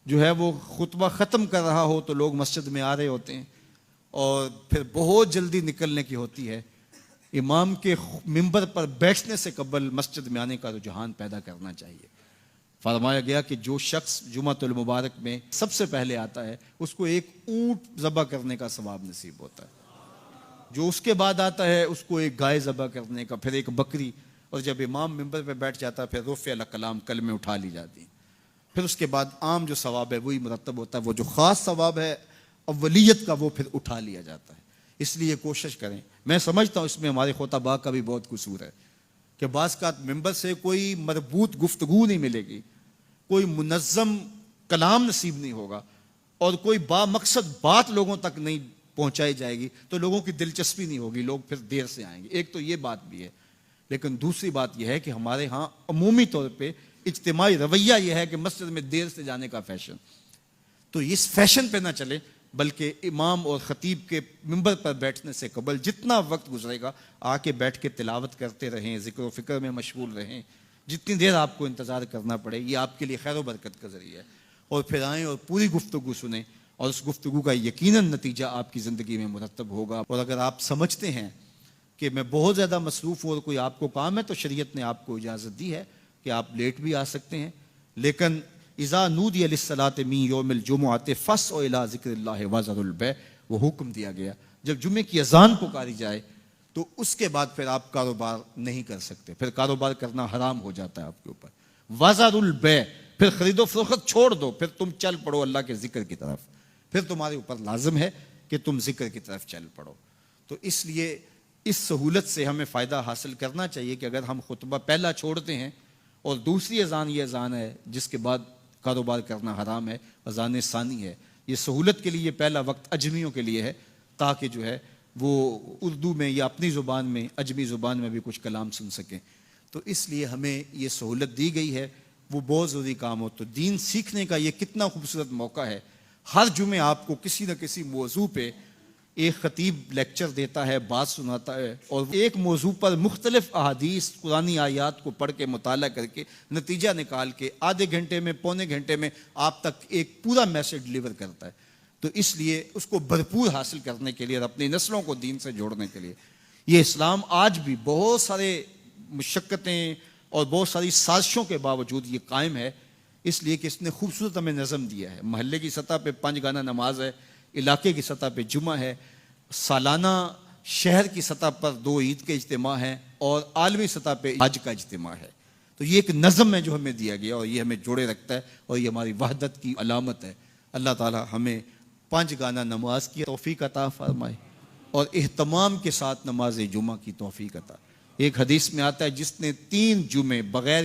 جو ہے وہ خطبہ ختم کر رہا ہو تو لوگ مسجد میں آ رہے ہوتے ہیں، اور پھر بہت جلدی نکلنے کی ہوتی ہے۔ امام کے منبر پر بیٹھنے سے قبل مسجد میں آنے کا رجحان پیدا کرنا چاہیے۔ فرمایا گیا کہ جو شخص جمعۃ المبارک میں سب سے پہلے آتا ہے اس کو ایک اونٹ ذبح کرنے کا ثواب نصیب ہوتا ہے، جو اس کے بعد آتا ہے اس کو ایک گائے ذبح کرنے کا، پھر ایک بکری، اور جب امام منبر پہ بیٹھ جاتا ہے پھر رفع الکلام کلمے اٹھا لی جاتی ہیں۔ پھر اس کے بعد عام جو ثواب ہے وہی مرتب ہوتا ہے، وہ جو خاص ثواب ہے اولیت کا وہ پھر اٹھا لیا جاتا ہے۔ اس لیے کوشش کریں، میں سمجھتا ہوں اس میں ہمارے خطباء کا بھی بہت قصور ہے کہ بعض کا منبر سے کوئی مربوط گفتگو نہیں ملے گی، کوئی منظم کلام نصیب نہیں ہوگا، اور کوئی با مقصد بات لوگوں تک نہیں پہنچائی جائے گی تو لوگوں کی دلچسپی نہیں ہوگی، لوگ پھر دیر سے آئیں گے۔ ایک تو یہ بات بھی ہے، لیکن دوسری بات یہ ہے کہ ہمارے ہاں عمومی طور پہ اجتماعی رویہ یہ ہے کہ مسجد میں دیر سے جانے کا فیشن، تو اس فیشن پہ نہ چلے، بلکہ امام اور خطیب کے منبر پر بیٹھنے سے قبل جتنا وقت گزرے گا آ کے بیٹھ کے تلاوت کرتے رہیں، ذکر و فکر میں مشغول رہیں، جتنی دیر آپ کو انتظار کرنا پڑے یہ آپ کے لیے خیر و برکت کا ذریعہ ہے، اور پھر آئیں اور پوری گفتگو سنیں، اور اس گفتگو کا یقیناً نتیجہ آپ کی زندگی میں مرتب ہوگا۔ اور اگر آپ سمجھتے ہیں کہ میں بہت زیادہ مصروف ہوں اور کوئی آپ کو کام ہے تو شریعت نے آپ کو اجازت دی ہے کہ آپ لیٹ بھی آ سکتے ہیں، لیکن اذا نودی للصلاۃ من یوم الجمعۃ فاسعوا الی ذکر اللہ وذروا البیع، وہ حکم دیا گیا جب جمعے کی اذان پکاری جائے تو اس کے بعد پھر آپ کاروبار نہیں کر سکتے، پھر کاروبار کرنا حرام ہو جاتا ہے آپ کے اوپر۔ وذروا البیع، پھر خرید و فروخت چھوڑ دو، پھر تم چل پڑو اللہ کے ذکر کی طرف، پھر تمہارے اوپر لازم ہے کہ تم ذکر کی طرف چل پڑو۔ تو اس لیے اس سہولت سے ہمیں فائدہ حاصل کرنا چاہیے کہ اگر ہم خطبہ پہلا چھوڑتے ہیں اور دوسری اذان یہ اذان ہے جس کے بعد کاروبار کرنا حرام ہے، اذان ثانی ہے، یہ سہولت کے لیے یہ پہلا وقت اجمیوں کے لیے ہے تاکہ جو ہے وہ اردو میں یا اپنی زبان میں اجمی زبان میں بھی کچھ کلام سن سکیں۔ تو اس لیے ہمیں یہ سہولت دی گئی ہے، وہ بہت ضروری کام ہو۔ تو دین سیکھنے کا یہ کتنا خوبصورت موقع ہے، ہر جمعے آپ کو کسی نہ کسی موضوع پہ ایک خطیب لیکچر دیتا ہے، بات سناتا ہے، اور ایک موضوع پر مختلف احادیث قرآنی آیات کو پڑھ کے مطالعہ کر کے نتیجہ نکال کے آدھے گھنٹے میں پونے گھنٹے میں آپ تک ایک پورا میسج ڈلیور کرتا ہے۔ تو اس لیے اس کو بھرپور حاصل کرنے کے لیے اور اپنی نسلوں کو دین سے جوڑنے کے لیے یہ اسلام آج بھی بہت سارے مشقتیں اور بہت ساری سازشوں کے باوجود یہ قائم ہے، اس لیے کہ اس نے خوبصورت ہمیں نظم دیا ہے۔ محلے کی سطح پہ 5 گانا نماز ہے، علاقے کی سطح پہ جمعہ ہے، سالانہ شہر کی سطح پر 2 عید کے اجتماع ہیں، اور عالمی سطح پہ حج کا اجتماع ہے۔ تو یہ ایک نظم ہے جو ہمیں دیا گیا اور یہ ہمیں جوڑے رکھتا ہے، اور یہ ہماری وحدت کی علامت ہے۔ اللہ تعالی ہمیں 5 گانا نماز کی توفیق عطا فرمائے اور اہتمام کے ساتھ نماز جمعہ کی توفیق عطا۔ ایک حدیث میں آتا ہے جس نے 3 جمعے بغیر